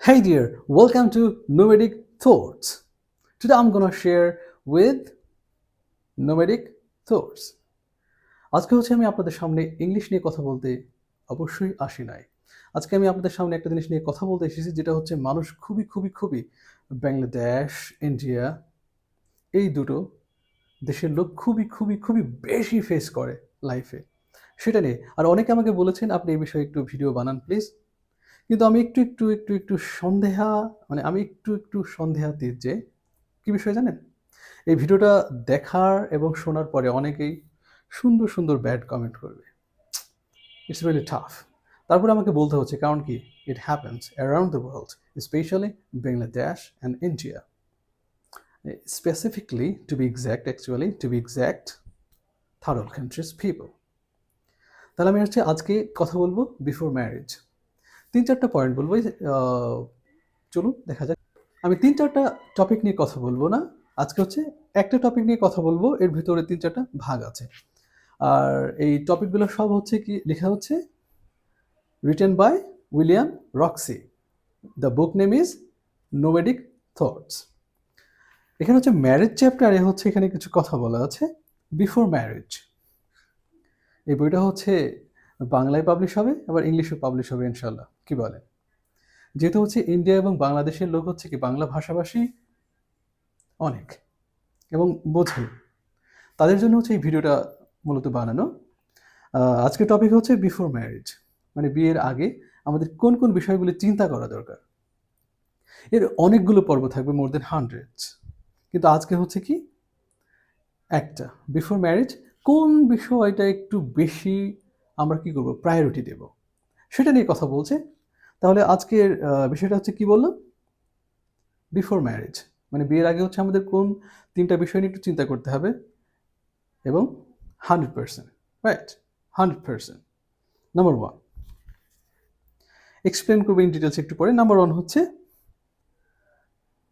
Hey dear, welcome to Nomadic Thoughts. Today I'm gonna share with Nomadic Thoughts. আজকে আমি আপনাদের সামনে English নিয়ে কথা বলতে অবশ্যই আসি নাই। আজকে আমি আপনাদের সামনে একটা জিনিস নিয়ে কথা বলতে এসেছি যেটা হচ্ছে মানুষ খুবই বাংলাদেশ, ইন্ডিয়া এই দুটো দেশের লোক খুবই বেশি ফেস করে লাইফে। সেটা নিয়ে আর অনেকে আমাকে বলেছেন আপনি এই বিষয়ে একটু ভিডিও বানান প্লিজ। কিন্তু আমি একটু সন্দেহাতীত যে কী বিষয় জানেন? এই ভিডিওটা দেখার এবং শোনার পরে অনেকেই সুন্দর ব্যাড কমেন্ট করবে। It's really tough. তারপরে আমাকে বলতে হচ্ছে কারণ কি? It happens around the world, specially Bangladesh and India. Specifically, to be exact, third world countries people. তাহলে আমি আজকে কথা বলবো বিফোর ম্যারেজ। 3-4টা পয়েন্ট বলবো। চলুন দেখা যাক। আমি 3-4টা টপিক নিয়ে কথা বলবো না। আজকে একটা টপিক নিয়ে কথা বলবো, এর ভিতরে 3-4টা ভাগ আছে। আর এই টপিকগুলো সব কি লেখা হচ্ছে written by William Roxy. The book name is nomadic thoughts. এখানে ম্যারেজ চ্যাপ্টারে এখানে কিছু কথা বলা আছে বিফোর ম্যারেজ। এই বইটা বাংলায় পাবলিশ হবে, আবার ইংলিশে পাবলিশ হবে ইনশাল্লাহ। কি বলেন? যেহেতু ইন্ডিয়া এবং বাংলাদেশের লোক কি বাংলা ভাষাভাষী অনেক এবং বোঝে, তাদের জন্য এই ভিডিওটা মূলত বানানো। আজকের টপিক বিফোর ম্যারেজ, মানে বিয়ের আগে আমাদের কোন কোন বিষয়গুলি চিন্তা করা দরকার। এর অনেকগুলো পর্ব থাকবে, মোর দেন 100s, কিন্তু আজকে কি একটা বিফোর ম্যারেজ কোন বিষয়টা একটু বেশি আমরা কি করব, প্রায়োরিটি দেব, সেটা নিয়ে কথা বলছে। তাহলে আজকের বিষয়টা কি বললাম? বিফোর ম্যারেজ মানে বিয়ের আগে আমাদের কোন 3টা বিষয় নিয়ে একটু চিন্তা করতে হবে এবং 100%, রাইট? 100%। নাম্বার 1 এক্সপ্লেন করবো ইন ডিটেলস একটু পরে। নাম্বার 1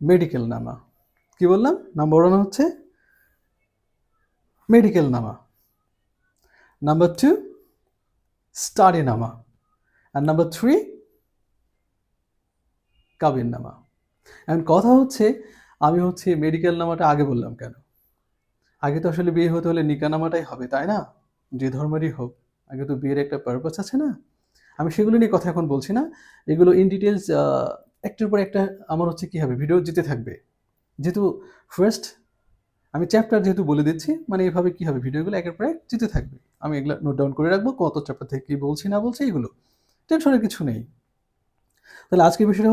মেডিকেল নামা। কি বললাম? নাম্বার 1 মেডিকেল নামা। নাম্বার 2 স্টাডি নামা। আর নাম্বার 3 কাবিন নামা। এখন কথা আমি মেডিকেল নামাটা আগে বললাম কেন? আগে তো আসলে বিয়ে হতে হলে নিকা নামাটাই হবে, তাই না? যে ধর্মেরই হোক, আগে তো বিয়ের একটা পারপাস আছে না? আমি সেগুলো নিয়ে কথা এখন বলছি না। এগুলো ইন ডিটেলস একটার পর একটা আমার কি হবে, ভিডিও যেতে থাকবে। যেহেতু ফার্স্ট আমি চ্যাপ্টার বলে দিচ্ছি, মানে এভাবে কি হবে, ভিডিওগুলো একের পর এক যেতে থাকবে। আমি এগুলো নোট ডাউন করে রাখবো, কত চ্যাপ্টার থেকে কি বলছি না বলছি, এগুলো টেনশনের কিছু নেই। তাহলে আজকের বিষয়টা